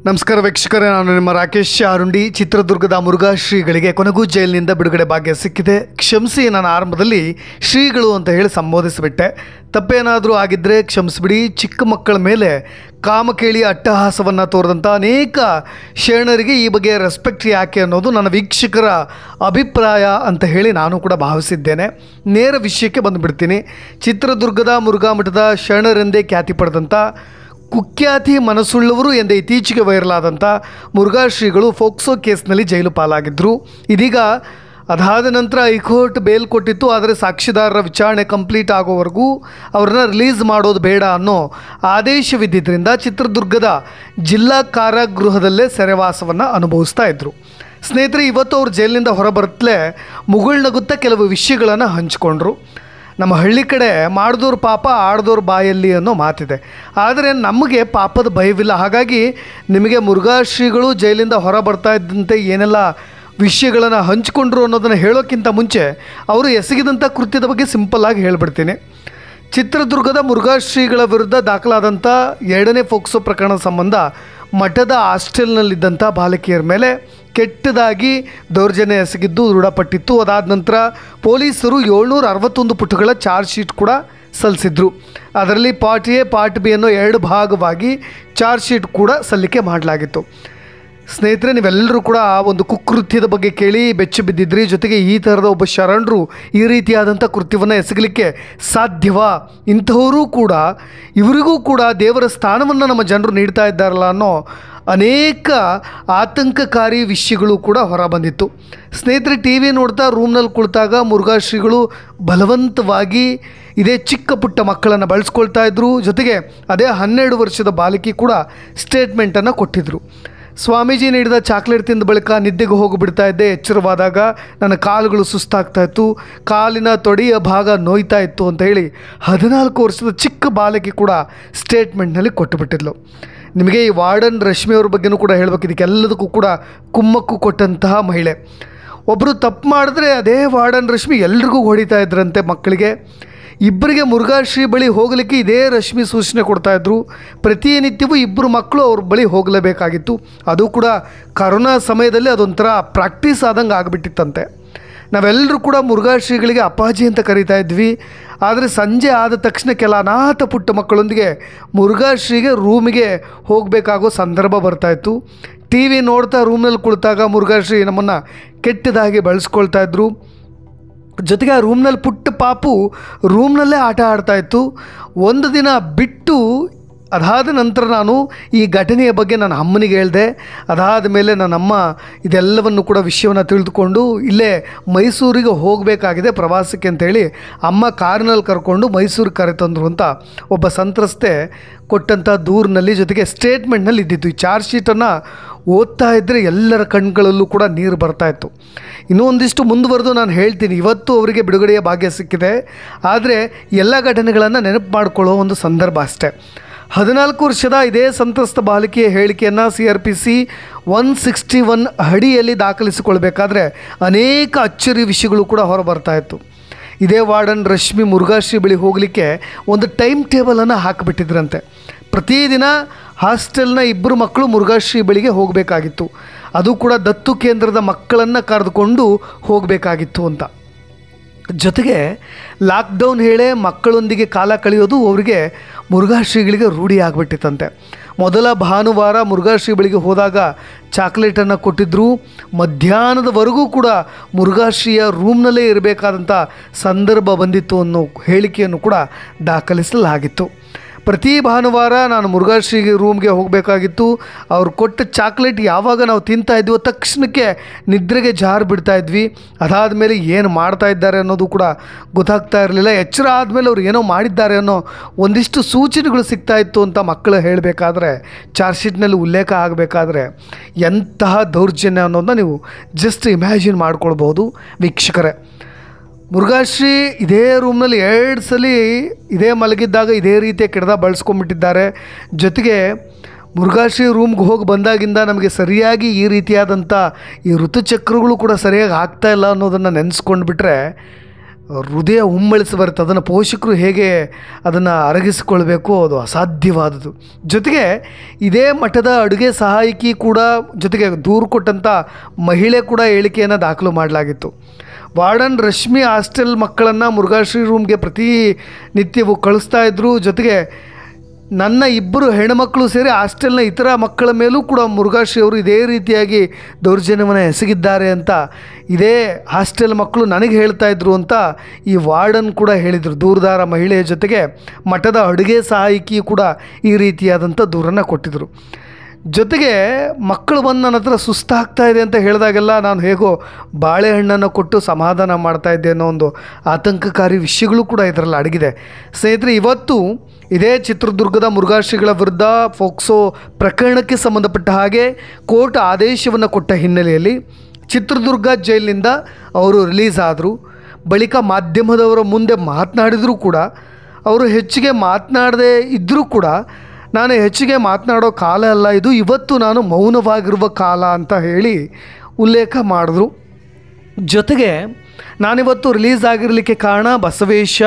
ನಮಸ್ಕಾರ ವೀಕ್ಷಕರೇ, ನಾನು ನಿಮ್ಮ ರಾಕೇಶ್ ಅರುಂಡಿ. ಚಿತ್ರದುರ್ಗದ ಮುರುಘಾ ಶ್ರೀಗಳಿಗೆ ಕೊನೆಗೂ ಜೈಲಿನಿಂದ ಬಿಡುಗಡೆ ಭಾಗ್ಯ ಸಿಕ್ಕಿದೆ. ಕ್ಷಮಿಸಿ, ನಾನು ಆರಂಭದಲ್ಲಿ ಶ್ರೀಗಳು ಅಂತ ಹೇಳಿ ಸಂಬೋಧಿಸಿಬಿಟ್ಟೆ. ತಪ್ಪೇನಾದರೂ ಆಗಿದ್ದರೆ ಕ್ಷಮಿಸಿಬಿಡಿ. ಚಿಕ್ಕ ಮಕ್ಕಳ ಮೇಲೆ ಕಾಮಕೇಳಿ ಅಟ್ಟಹಾಸವನ್ನು ತೋರಿದಂಥ ಅನೇಕ ಶರಣರಿಗೆ ಈ ಬಗ್ಗೆ ರೆಸ್ಪೆಕ್ಟ್ ಯಾಕೆ ಅನ್ನೋದು ನನ್ನ ವೀಕ್ಷಕರ ಅಭಿಪ್ರಾಯ ಅಂತ ಹೇಳಿ ನಾನು ಕೂಡ ಭಾವಿಸಿದ್ದೇನೆ. ನೇರ ವಿಷಯಕ್ಕೆ ಬಂದುಬಿಡ್ತೀನಿ. ಚಿತ್ರದುರ್ಗದ ಮುರುಘಾ ಮಠದ ಶರಣರೆಂದೇ ಖ್ಯಾತಿ ಪಡೆದಂಥ ಕುಖ್ಯಾತಿ ಮನಸ್ಸುಳ್ಳವರು ಎಂದೇ ಇತ್ತೀಚೆಗೆ ವೈರಲ್ ಆದಂಥ ಮುರುಘಾ ಶ್ರೀಗಳು ಫೋಕ್ಸೋ ಕೇಸ್ನಲ್ಲಿ ಜೈಲು ಪಾಲಾಗಿದ್ದರು. ಇದೀಗ ಅದಾದ ನಂತರ ಹೈಕೋರ್ಟ್ ಬೇಲ್ ಕೊಟ್ಟಿತ್ತು. ಆದರೆ ಸಾಕ್ಷಿದಾರರ ವಿಚಾರಣೆ ಕಂಪ್ಲೀಟ್ ಆಗೋವರೆಗೂ ಅವ್ರನ್ನ ರಿಲೀಸ್ ಮಾಡೋದು ಬೇಡ ಅನ್ನೋ ಆದೇಶವಿದ್ದಿದ್ದರಿಂದ ಚಿತ್ರದುರ್ಗದ ಜಿಲ್ಲಾ ಕಾರಾಗೃಹದಲ್ಲೇ ಸೆರೆವಾಸವನ್ನು ಅನುಭವಿಸ್ತಾ ಇದ್ದರು. ಸ್ನೇಹಿತರೆ, ಇವತ್ತು ಅವರು ಜೈಲಿನಿಂದ ಹೊರಬರ್ತಲೇ ಮುಗುಳ್ನಗುತ್ತಾ ಕೆಲವು ವಿಷಯಗಳನ್ನು ಹಂಚಿಕೊಂಡ್ರು. ನಮ್ಮ ಹಳ್ಳಿ ಕಡೆ ಮಾಡಿದವ್ರ ಪಾಪ ಆಡ್ದವ್ರ ಬಾಯಲ್ಲಿ ಅನ್ನೋ ಮಾತಿದೆ. ಆದರೆ ನಮಗೆ ಪಾಪದ ಭಯವಿಲ್ಲ. ಹಾಗಾಗಿ ನಿಮಗೆ ಮುರುಘಾ ಶ್ರೀಗಳು ಜೈಲಿಂದ ಹೊರ ಬರ್ತಾ ಇದ್ದಂತೆ ಏನೆಲ್ಲ ವಿಷಯಗಳನ್ನು ಹಂಚಿಕೊಂಡ್ರು ಅನ್ನೋದನ್ನು ಹೇಳೋಕ್ಕಿಂತ ಮುಂಚೆ ಅವರು ಎಸಗಿದಂಥ ಕೃತ್ಯದ ಬಗ್ಗೆ ಸಿಂಪಲ್ಲಾಗಿ ಹೇಳ್ಬಿಡ್ತೀನಿ. ಚಿತ್ರದುರ್ಗದ ಮುರುಘಾ ಶ್ರೀಗಳ ವಿರುದ್ಧ ದಾಖಲಾದಂಥ 2ನೇ ಫೋಕ್ಸೋ ಪ್ರಕರಣ ಸಂಬಂಧ ಮಠದ ಹಾಸ್ಟೆಲ್ನಲ್ಲಿದ್ದಂಥ ಬಾಲಕಿಯರ ಮೇಲೆ ಕೆಟ್ಟದಾಗಿ ದೌರ್ಜನ್ಯ ಎಸಗಿದ್ದು ದೃಢಪಟ್ಟಿತ್ತು. ಅದಾದ ನಂತರ ಪೊಲೀಸರು 761 ಪುಟಗಳ ಚಾರ್ಜ್ ಶೀಟ್ ಕೂಡ ಸಲ್ಲಿಸಿದ್ರು. ಅದರಲ್ಲಿ ಪಾರ್ಟ್ ಎ ಪಾರ್ಟ್ ಬಿ ಅನ್ನೋ 2 ಭಾಗವಾಗಿ ಚಾರ್ಜ್ ಶೀಟ್ ಕೂಡ ಸಲ್ಲಿಕೆ ಮಾಡಲಾಗಿತ್ತು. ಸ್ನೇಹಿತರೆ, ನೀವೆಲ್ಲರೂ ಕೂಡ ಆ ಒಂದು ಕುಕೃತ್ಯದ ಬಗ್ಗೆ ಕೇಳಿ ಬೆಚ್ಚಿ ಬಿದ್ದಿದ್ರಿ. ಜೊತೆಗೆ ಈ ಥರದ ಒಬ್ಬ ಶರಣರು ಈ ರೀತಿಯಾದಂಥ ಕೃತ್ಯವನ್ನು ಎಸಗಲಿಕ್ಕೆ ಸಾಧ್ಯವಾ? ಇಂಥವರು ಕೂಡ ಇವರಿಗೂ ಕೂಡ ದೇವರ ಸ್ಥಾನವನ್ನು ನಮ್ಮ ಜನರು ನೀಡ್ತಾ ಇದ್ದಾರಲ್ಲ ಅನ್ನೋ ಅನೇಕ ಆತಂಕಕಾರಿ ವಿಷಯಗಳು ಕೂಡ ಹೊರಬಂದಿತ್ತು. ಸ್ನೇಹಿತರೆ, ಟಿ ವಿ ನೋಡ್ತಾ ರೂಮ್ನಲ್ಲಿ ಕುಳಿತಾಗ ಮುರುಘಾ ಶ್ರೀಗಳು ಬಲವಂತವಾಗಿ ಇದೇ ಚಿಕ್ಕ ಪುಟ್ಟ ಮಕ್ಕಳನ್ನು ಬಳಸ್ಕೊಳ್ತಾ ಇದ್ದರು. ಜೊತೆಗೆ ಅದೇ 12 ವರ್ಷದ ಬಾಲಕಿ ಕೂಡ ಸ್ಟೇಟ್ಮೆಂಟನ್ನು ಕೊಟ್ಟಿದ್ದರು. ಸ್ವಾಮೀಜಿ ನೀಡಿದ ಚಾಕ್ಲೇಟ್ ತಿಂದ ಬಳಿಕ ನಿದ್ದೆಗೆ ಹೋಗಿಬಿಡ್ತಾ ಇದ್ದೆ. ಎಚ್ಚರವಾದಾಗ ನನ್ನ ಕಾಲುಗಳು ಸುಸ್ತಾಗ್ತಾಯಿತ್ತು, ಕಾಲಿನ ತೊಡೆಯ ಭಾಗ ನೋಯ್ತಾ ಇತ್ತು ಅಂತ ಹೇಳಿ 14 ವರ್ಷದ ಚಿಕ್ಕ ಬಾಲಕಿ ಕೂಡ ಸ್ಟೇಟ್ಮೆಂಟ್ನಲ್ಲಿ ಕೊಟ್ಟುಬಿಟ್ಟಿದ್ಲು. ನಿಮಗೆ ಈ ವಾರ್ಡನ್ ರಶ್ಮಿ ಅವ್ರ ಬಗ್ಗೆನೂ ಕೂಡ ಹೇಳಬೇಕು. ಇದಕ್ಕೆಲ್ಲದಕ್ಕೂ ಕೂಡ ಕುಮ್ಮಕ್ಕು ಕೊಟ್ಟಂತಹ ಮಹಿಳೆ. ಒಬ್ಬರು ತಪ್ಪು ಮಾಡಿದ್ರೆ ಅದೇ ವಾರ್ಡನ್ ರಶ್ಮಿ ಎಲ್ರಿಗೂ ಹೊಡಿತಾ ಇದ್ರಂತೆ ಮಕ್ಕಳಿಗೆ. ಇಬ್ಬರಿಗೆ ಮುರುಘಾ ಶ್ರೀ ಬಳಿ ಹೋಗಲಿಕ್ಕೆ ಇದೇ ರಶ್ಮಿ ಸೂಚನೆ ಕೊಡ್ತಾಯಿದ್ರು. ಪ್ರತಿನಿತ್ಯವೂ 2 ಮಕ್ಕಳು ಅವ್ರ ಬಳಿ ಹೋಗಲೇಬೇಕಾಗಿತ್ತು. ಅದು ಕೂಡ ಕರೋನಾ ಸಮಯದಲ್ಲಿ ಅದೊಂಥರ ಪ್ರಾಕ್ಟೀಸ್ ಆದಂಗೆ ಆಗಿಬಿಟ್ಟಿತ್ತಂತೆ. ನಾವೆಲ್ಲರೂ ಕೂಡ ಮುರುಘಾ ಶ್ರೀಗಳಿಗೆ ಅಪ್ಪಾಜಿ ಅಂತ ಕರೀತಾ ಇದ್ವಿ. ಆದರೆ ಸಂಜೆ ಆದ ತಕ್ಷಣ ಕೆಲ ಅನಾಥ ಪುಟ್ಟ ಮಕ್ಕಳೊಂದಿಗೆ ಮುರುಘಾ ಶ್ರೀಗೆ ರೂಮಿಗೆ ಹೋಗಬೇಕಾಗೋ ಸಂದರ್ಭ ಬರ್ತಾಯಿತ್ತು. ಟಿ ವಿ ನೋಡ್ತಾ ರೂಮ್ನಲ್ಲಿ ಕುಳಿತಾಗ ಮುರುಘಾ ಶ್ರೀ ನಮ್ಮನ್ನು ಕೆಟ್ಟದಾಗಿ ಬಳಸ್ಕೊಳ್ತಾ ಇದ್ದರು. ಜೊತೆಗೆ ಆ ರೂಮ್ನಲ್ಲಿ ಪುಟ್ಟ ಪಾಪು ರೂಮ್ನಲ್ಲೇ ಆಟ ಆಡ್ತಾಯಿತ್ತು. ಒಂದು ದಿನ ಬಿಟ್ಟು ಅದಾದ ನಂತರ ನಾನು ಈ ಘಟನೆಯ ಬಗ್ಗೆ ನನ್ನ ಅಮ್ಮನಿಗೆ ಹೇಳಿದೆ. ಅದಾದ ಮೇಲೆ ನನ್ನ ಅಮ್ಮ ಇದೆಲ್ಲವನ್ನು ಕೂಡ ವಿಷಯವನ್ನು ತಿಳಿದುಕೊಂಡು ಇಲ್ಲೇ ಮೈಸೂರಿಗೆ ಹೋಗಬೇಕಾಗಿದೆ ಪ್ರವಾಸಕ್ಕೆ ಅಂತೇಳಿ ಅಮ್ಮ ಕಾರಿನಲ್ಲಿ ಕರ್ಕೊಂಡು ಮೈಸೂರಿಗೆ ಕರೆತಂದರು ಅಂತ ಒಬ್ಬ ಸಂತ್ರಸ್ತೆ ಕೊಟ್ಟಂಥ ದೂರಿನಲ್ಲಿ ಜೊತೆಗೆ ಸ್ಟೇಟ್ಮೆಂಟ್ನಲ್ಲಿ ಇದ್ದಿತ್ತು. ಈ ಚಾರ್ಜ್ ಶೀಟನ್ನು ಓದ್ತಾ ಇದ್ದರೆ ಎಲ್ಲರ ಕಣ್ಗಳಲ್ಲೂ ಕೂಡ ನೀರು ಬರ್ತಾಯಿತ್ತು. ಇನ್ನೂ ಒಂದಿಷ್ಟು ಮುಂದುವರೆದು ನಾನು ಹೇಳ್ತೀನಿ. ಇವತ್ತು ಅವರಿಗೆ ಬಿಡುಗಡೆಯ ಭಾಗ್ಯ ಸಿಕ್ಕಿದೆ. ಆದರೆ ಎಲ್ಲ ಘಟನೆಗಳನ್ನು ನೆನಪು ಮಾಡಿಕೊಳ್ಳೋ ಒಂದು ಸಂದರ್ಭ ಅಷ್ಟೇ. 14 ವರ್ಷದ ಇದೇ ಸಂತ್ರಸ್ತ ಬಾಲಕಿಯ ಹೇಳಿಕೆಯನ್ನು CRPC 161 ಅಡಿಯಲ್ಲಿ ದಾಖಲಿಸಿಕೊಳ್ಬೇಕಾದ್ರೆ ಅನೇಕ ಅಚ್ಚರಿ ವಿಷಯಗಳು ಕೂಡ ಹೊರಬರ್ತಾಯಿತ್ತು. ಇದೇ ವಾರ್ಡನ್ ರಶ್ಮಿ ಮುರುಘಾ ಶ್ರೀ ಬಳಿ ಹೋಗಲಿಕ್ಕೆ ಒಂದು ಟೈಮ್ ಟೇಬಲನ್ನು ಹಾಕಿಬಿಟ್ಟಿದ್ರಂತೆ. ಪ್ರತಿದಿನ ಹಾಸ್ಟೆಲ್ನ 2 ಮಕ್ಕಳು ಮುರುಘಾ ಶ್ರೀ ಬಳಿಗೆ ಹೋಗಬೇಕಾಗಿತ್ತು. ಅದು ಕೂಡ ದತ್ತು ಕೇಂದ್ರದ ಮಕ್ಕಳನ್ನು ಕರೆದುಕೊಂಡು ಹೋಗಬೇಕಾಗಿತ್ತು ಅಂತ. ಜೊತೆಗೆ ಲಾಕ್ಡೌನ್ ಹೇಳೇ ಮಕ್ಕಳೊಂದಿಗೆ ಕಾಲ ಕಳೆಯೋದು ಅವರಿಗೆ ಮುರುಘಾ ಶ್ರೀಗಳಿಗೆ ರೂಢಿ ಆಗಿಬಿಟ್ಟಿತ್ತಂತೆ. ಮೊದಲ ಭಾನುವಾರ ಮುರುಘಾ ಶ್ರೀ ಬಳಿಗೆ ಹೋದಾಗ ಚಾಕ್ಲೇಟನ್ನು ಕೊಟ್ಟಿದ್ದರು. ಮಧ್ಯಾಹ್ನದವರೆಗೂ ಕೂಡ ಮುರುಘಾ ಶ್ರೀಯ ರೂಮ್ನಲ್ಲೇ ಇರಬೇಕಾದಂಥ ಸಂದರ್ಭ ಬಂದಿತ್ತು ಅನ್ನೋ ಹೇಳಿಕೆಯನ್ನು ಕೂಡ ದಾಖಲಿಸಲಾಗಿತ್ತು. ಪ್ರತಿ ಭಾನುವಾರ ನಾನು ಮುರುಘಾ ಶ್ರೀ ರೂಮ್ಗೆ ಹೋಗಬೇಕಾಗಿತ್ತು. ಅವ್ರು ಕೊಟ್ಟ ಚಾಕ್ಲೇಟ್ ಯಾವಾಗ ನಾವು ತಿಂತಾ ಇದ್ವೋ ತಕ್ಷಣಕ್ಕೆ ನಿದ್ರೆಗೆ ಜಾರು ಬಿಡ್ತಾ ಇದ್ವಿ. ಅದಾದಮೇಲೆ ಏನು ಮಾಡ್ತಾ ಇದ್ದಾರೆ ಅನ್ನೋದು ಕೂಡ ಗೊತ್ತಾಗ್ತಾ ಇರಲಿಲ್ಲ. ಎಚ್ಚರ ಆದಮೇಲೆ ಅವ್ರು ಏನೋ ಮಾಡಿದ್ದಾರೆ ಅನ್ನೋ ಒಂದಿಷ್ಟು ಸೂಚನೆಗಳು ಸಿಗ್ತಾ ಇತ್ತು ಅಂತ ಮಕ್ಕಳು ಹೇಳಬೇಕಾದ್ರೆ, ಚಾರ್ಜ್ ಶೀಟ್ನಲ್ಲಿ ಉಲ್ಲೇಖ ಆಗಬೇಕಾದ್ರೆ ಎಂತಹ ದೌರ್ಜನ್ಯ ಅನ್ನೋದನ್ನ ನೀವು ಜಸ್ಟ್ ಇಮ್ಯಾಜಿನ್ ಮಾಡ್ಕೊಳ್ಬೋದು ವೀಕ್ಷಕರೇ. ಮುರುಘಾ ಶ್ರೀ ಇದೇ ರೂಮ್ನಲ್ಲಿ 2 ಸಲ ಇದೇ ಮಲಗಿದ್ದಾಗ ಇದೇ ರೀತಿಯ ಕೆಡದ ಬಳಸ್ಕೊಂಡ್ಬಿಟ್ಟಿದ್ದಾರೆ. ಜೊತೆಗೆ ಮುರುಘಾ ಶ್ರೀ ರೂಮ್ಗೆ ಹೋಗಿ ಬಂದಾಗಿಂದ ನಮಗೆ ಸರಿಯಾಗಿ ಈ ರೀತಿಯಾದಂಥ ಈ ಋತುಚಕ್ರಗಳು ಕೂಡ ಸರಿಯಾಗಿ ಆಗ್ತಾಯಿಲ್ಲ ಅನ್ನೋದನ್ನು ನೆನೆಸ್ಕೊಂಡು ಬಿಟ್ಟರೆ ಹೃದಯ ಹುಮ್ಮಳಿಸಿ ಬರುತ್ತೆ. ಅದನ್ನು ಪೋಷಕರು ಹೇಗೆ ಅದನ್ನು ಅರಗಿಸಿಕೊಳ್ಬೇಕು ಅದು ಅಸಾಧ್ಯವಾದದ್ದು. ಜೊತೆಗೆ ಇದೇ ಮಠದ ಅಡುಗೆ ಸಹಾಯಕಿ ಕೂಡ ಜೊತೆಗೆ ದೂರು ಕೊಟ್ಟಂಥ ಮಹಿಳೆ ಕೂಡ ಹೇಳಿಕೆಯನ್ನು ದಾಖಲು ಮಾಡಲಾಗಿತ್ತು. ವಾರ್ಡನ್ ರಶ್ಮಿ ಹಾಸ್ಟೆಲ್ ಮಕ್ಕಳನ್ನು ಮುರುಘಾಶ್ರೀ ರೂಮ್ಗೆ ಪ್ರತಿನಿತ್ಯವೂ ಕಳಿಸ್ತಾ ಇದ್ದರು. ಜೊತೆಗೆ ನನ್ನ 2 ಹೆಣ್ಣುಮಕ್ಕಳು ಸೇರಿ ಹಾಸ್ಟೆಲ್ನ ಇತರ ಮಕ್ಕಳ ಮೇಲೂ ಕೂಡ ಮುರುಘಾಶ್ರೀ ಅವರು ಇದೇ ರೀತಿಯಾಗಿ ದೌರ್ಜನ್ಯವನ್ನು ಎಸಗಿದ್ದಾರೆ ಅಂತ ಇದೇ ಹಾಸ್ಟೆಲ್ ಮಕ್ಕಳು ನನಗೆ ಹೇಳ್ತಾ ಇದ್ರು ಅಂತ ಈ ವಾರ್ಡನ್ ಕೂಡ ಹೇಳಿದರು. ದೂರದಾರ ಮಹಿಳೆಯ ಜೊತೆಗೆ ಮಠದ ಅಡುಗೆ ಸಹಾಯಕಿ ಕೂಡ ಈ ರೀತಿಯಾದಂಥ ದೂರನ್ನು ಕೊಟ್ಟಿದ್ದರು. ಜೊತೆಗೆ ಮಕ್ಕಳು ಬಂದು ನನ್ನ ಹತ್ರ ಸುಸ್ತಾಗ್ತಾ ಇದೆ ಅಂತ ಹೇಳಿದಾಗೆಲ್ಲ ನಾನು ಹೇಗೋ ಬಾಳೆಹಣ್ಣನ್ನು ಕೊಟ್ಟು ಸಮಾಧಾನ ಮಾಡ್ತಾಯಿದ್ದೆ ಅನ್ನೋ ಒಂದು ಆತಂಕಕಾರಿ ವಿಷಯಗಳು ಕೂಡ ಇದರಲ್ಲಿ ಅಡಗಿದೆ. ಸ್ನೇಹಿತರೆ, ಇವತ್ತು ಇದೇ ಚಿತ್ರದುರ್ಗದ ಮುರುಘಾಶ್ರೀಗಳ ವಿರುದ್ಧ ಫೋಕ್ಸೋ ಪ್ರಕರಣಕ್ಕೆ ಸಂಬಂಧಪಟ್ಟ ಹಾಗೆ ಕೋರ್ಟ್ ಆದೇಶವನ್ನು ಕೊಟ್ಟ ಹಿನ್ನೆಲೆಯಲ್ಲಿ ಚಿತ್ರದುರ್ಗ ಜೈಲಿನಿಂದ ಅವರು ರಿಲೀಸ್ ಆದರು. ಬಳಿಕ ಮಾಧ್ಯಮದವರ ಮುಂದೆ ಮಾತನಾಡಿದರೂ ಕೂಡ ಅವರು ಹೆಚ್ಚಿಗೆ ಮಾತನಾಡದೇ ಇದ್ದರೂ ಕೂಡ ನಾನು ಹೆಚ್ಚಿಗೆ ಮಾತನಾಡೋ ಕಾಲ ಅಲ್ಲ ಇದು, ಇವತ್ತು ನಾನು ಮೌನವಾಗಿರುವ ಕಾಲ ಅಂತ ಹೇಳಿ ಉಲ್ಲೇಖ ಮಾಡಿದ್ರು. ಜೊತೆಗೆ ನಾನಿವತ್ತು ರಿಲೀಸ್ ಆಗಿರಲಿಕ್ಕೆ ಕಾರಣ ಬಸವೇಶ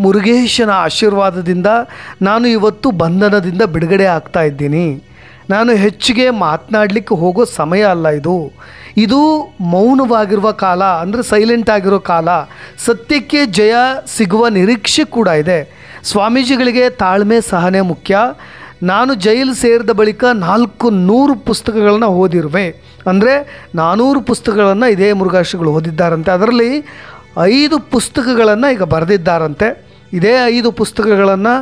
ಮುರುಗೇಶನ ಆಶೀರ್ವಾದದಿಂದ ನಾನು ಇವತ್ತು ಬಂಧನದಿಂದ ಬಿಡುಗಡೆ ಆಗ್ತಾ ಇದ್ದೀನಿ. ನಾನು ಹೆಚ್ಚಿಗೆ ಮಾತನಾಡಲಿಕ್ಕೆ ಹೋಗೋ ಸಮಯ ಅಲ್ಲ ಇದು ಮೌನವಾಗಿರುವ ಕಾಲ, ಅಂದರೆ ಸೈಲೆಂಟ್ ಆಗಿರೋ ಕಾಲ. ಸತ್ಯಕ್ಕೆ ಜಯ ಸಿಗುವ ನಿರೀಕ್ಷೆ ಕೂಡ ಇದೆ. ಸ್ವಾಮೀಜಿಗಳಿಗೆ ತಾಳ್ಮೆ ಸಹನೆ ಮುಖ್ಯ. ನಾನು ಜೈಲು ಸೇರಿದ ಬಳಿಕ 400 ಪುಸ್ತಕಗಳನ್ನು ಓದಿರುವೆ. ಅಂದರೆ 400 ಪುಸ್ತಕಗಳನ್ನು ಇದೇ ಮುರುಘಾಶ್ರೀಗಳು ಓದಿದ್ದಾರಂತೆ. ಅದರಲ್ಲಿ 5 ಪುಸ್ತಕಗಳನ್ನು ಈಗ ಬರೆದಿದ್ದಾರಂತೆ. ಇದೇ 5 ಪುಸ್ತಕಗಳನ್ನು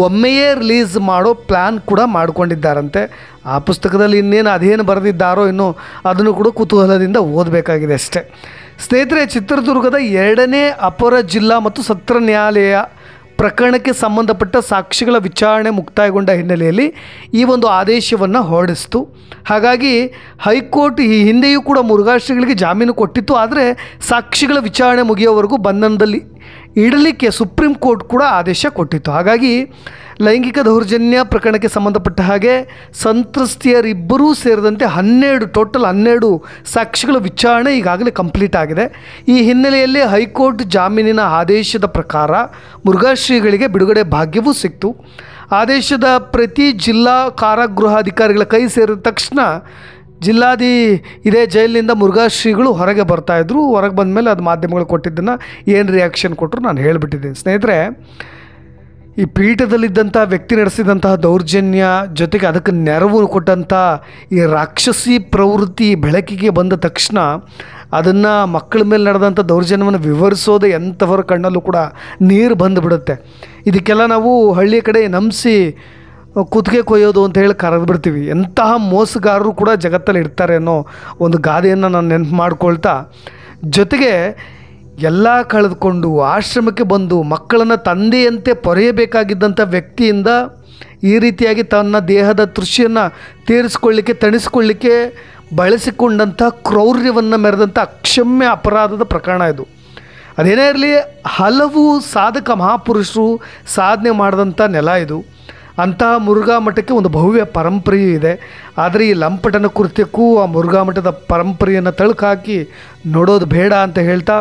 ಒಮ್ಮೆಯೇ ರಿಲೀಸ್ ಮಾಡೋ ಪ್ಲ್ಯಾನ್ ಕೂಡ ಮಾಡಿಕೊಂಡಿದ್ದಾರಂತೆ. ಆ ಪುಸ್ತಕದಲ್ಲಿ ಇನ್ನೇನು ಅದೇನು ಬರೆದಿದ್ದಾರೋ ಇನ್ನೂ ಅದನ್ನು ಕೂಡ ಕುತೂಹಲದಿಂದ ಓದಬೇಕಾಗಿದೆ ಅಷ್ಟೇ. ಸ್ನೇಹಿತರೆ, ಚಿತ್ರದುರ್ಗದ 2ನೇ ಅಪರ ಜಿಲ್ಲಾ ಮತ್ತು ಸತ್ರ ನ್ಯಾಯಾಲಯ ಪ್ರಕರಣಕ್ಕೆ ಸಂಬಂಧಪಟ್ಟ ಸಾಕ್ಷಿಗಳ ವಿಚಾರಣೆ ಮುಕ್ತಾಯಗೊಂಡ ಹಿನ್ನೆಲೆಯಲ್ಲಿ ಈ ಒಂದು ಆದೇಶವನ್ನು ಹೊರಡಿಸಿತು. ಹಾಗಾಗಿ ಹೈಕೋರ್ಟ್ ಈ ಹಿಂದೆಯೂ ಕೂಡ ಮುರುಘಾಶ್ರೀಗಳಿಗೆ ಜಾಮೀನು ಕೊಟ್ಟಿತ್ತು. ಆದರೆ ಸಾಕ್ಷಿಗಳ ವಿಚಾರಣೆ ಮುಗಿಯೋವರೆಗೂ ಬಂಧನದಲ್ಲಿ ಇಡಲಿಕ್ಕೆ ಸುಪ್ರೀಂ ಕೋರ್ಟ್ ಕೂಡ ಆದೇಶ ಕೊಟ್ಟಿತ್ತು. ಹಾಗಾಗಿ ಲೈಂಗಿಕ ದೌರ್ಜನ್ಯ ಪ್ರಕರಣಕ್ಕೆ ಸಂಬಂಧಪಟ್ಟ ಹಾಗೆ ಸಂತ್ರಸ್ತೆಯರಿಬ್ಬರೂ ಸೇರಿದಂತೆ 12 ಸಾಕ್ಷಿಗಳ ವಿಚಾರಣೆ ಈಗಾಗಲೇ ಕಂಪ್ಲೀಟ್ ಆಗಿದೆ. ಈ ಹಿನ್ನೆಲೆಯಲ್ಲಿ ಹೈಕೋರ್ಟ್ ಜಾಮೀನಿನ ಆದೇಶದ ಪ್ರಕಾರ ಮುರುಘಾಶ್ರೀಗಳಿಗೆ ಬಿಡುಗಡೆ ಭಾಗ್ಯವೂ ಸಿಕ್ತು. ಆದೇಶದ ಪ್ರತಿ ಜಿಲ್ಲಾ ಕಾರಾಗೃಹಾಧಿಕಾರಿಗಳ ಕೈ ಸೇರಿದ ತಕ್ಷಣ ಇದೇ ಜೈಲಿನಿಂದ ಮುರುಘಾಶ್ರೀಗಳು ಹೊರಗೆ ಬರ್ತಾಯಿದ್ರು. ಹೊರಗೆ ಬಂದ ಮೇಲೆ ಅದು ಮಾಧ್ಯಮಗಳು ಕೊಟ್ಟಿದ್ದನ್ನು ಏನು ರಿಯಾಕ್ಷನ್ ಕೊಟ್ಟರು ನಾನು ಹೇಳಿಬಿಟ್ಟಿದ್ದೀನಿ. ಸ್ನೇಹಿತರೆ, ಈ ಪೀಠದಲ್ಲಿದ್ದಂಥ ವ್ಯಕ್ತಿ ನಡೆಸಿದಂತಹ ದೌರ್ಜನ್ಯ ಜೊತೆಗೆ ಅದಕ್ಕೆ ನೆರವು ಕೊಟ್ಟಂಥ ಈ ರಾಕ್ಷಸಿ ಪ್ರವೃತ್ತಿ ಬೆಳಕಿಗೆ ಬಂದ ತಕ್ಷಣ ಅದನ್ನು ಮಕ್ಕಳ ಮೇಲೆ ನಡೆದಂಥ ದೌರ್ಜನ್ಯವನ್ನು ವಿವರಿಸೋದು ಎಂಥವರ ಕಣ್ಣಲ್ಲೂ ಕೂಡ ನೀರು ಬಂದುಬಿಡುತ್ತೆ. ಇದಕ್ಕೆಲ್ಲ ನಾವು ಹಳ್ಳಿಯ ಕಡೆ ನಂಬಿಸಿ ಕುತ್ತಿಗೆ ಕೊಯ್ಯೋದು ಅಂತ ಹೇಳಿ ಕರೆದುಬಿಡ್ತೀವಿ. ಎಂತಹ ಮೋಸಗಾರರು ಕೂಡ ಜಗತ್ತಲ್ಲಿ ಇರ್ತಾರೆ ಅನ್ನೋ ಒಂದು ಗಾದೆಯನ್ನು ನಾನು ನೆನಪು ಮಾಡ್ಕೊಳ್ತಾ, ಜೊತೆಗೆ ಎಲ್ಲ ಕಳೆದುಕೊಂಡು ಆಶ್ರಮಕ್ಕೆ ಬಂದು ಮಕ್ಕಳನ್ನು ತಂದೆಯಂತೆ ಪೊರೆಯಬೇಕಾಗಿದ್ದಂಥ ವ್ಯಕ್ತಿಯಿಂದ ಈ ರೀತಿಯಾಗಿ ತನ್ನ ದೇಹದ ತೃಷಿಯನ್ನು ತಣಿಸ್ಕೊಳ್ಳಿಕ್ಕೆ ಬಳಸಿಕೊಂಡಂಥ ಕ್ರೌರ್ಯವನ್ನು ಮೆರೆದಂಥ ಅಕ್ಷಮ್ಯ ಅಪರಾಧದ ಪ್ರಕರಣ ಇದು. ಅದೇನೇ ಇರಲಿ, ಹಲವು ಸಾಧಕ ಮಹಾಪುರುಷರು ಸಾಧನೆ ಮಾಡಿದಂಥ ನೆಲ ಇದು. ಅಂತಹ ಮುರುಘಾ ಮಠಕ್ಕೆ ಒಂದು ಭವ್ಯ ಪರಂಪರೆಯೂ ಇದೆ. ಆದರೆ ಈ ಲಂಪಟನ ಕೃತ್ಯಕ್ಕೂ ಆ ಮುರುಘಾ ಮಠದ ಪರಂಪರೆಯನ್ನು ತಳುಕಾಕಿ ನೋಡೋದು ಬೇಡ ಅಂತ ಹೇಳ್ತಾ,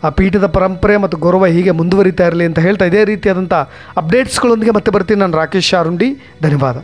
ಆ ಪೀಠದ ಪರಂಪರೆ ಮತ್ತು ಗೌರವ ಹೀಗೆ ಮುಂದುವರಿತಾ ಇರಲಿ ಅಂತ ಹೇಳ್ತಾ, ಇದೇ ರೀತಿಯಾದಂಥ ಅಪ್ಡೇಟ್ಸ್ಗಳೊಂದಿಗೆ ಮತ್ತೆ ಬರ್ತೀನಿ. ನಾನು ರಾಕೇಶ್ ಆರುಂಡಿ. ಧನ್ಯವಾದ.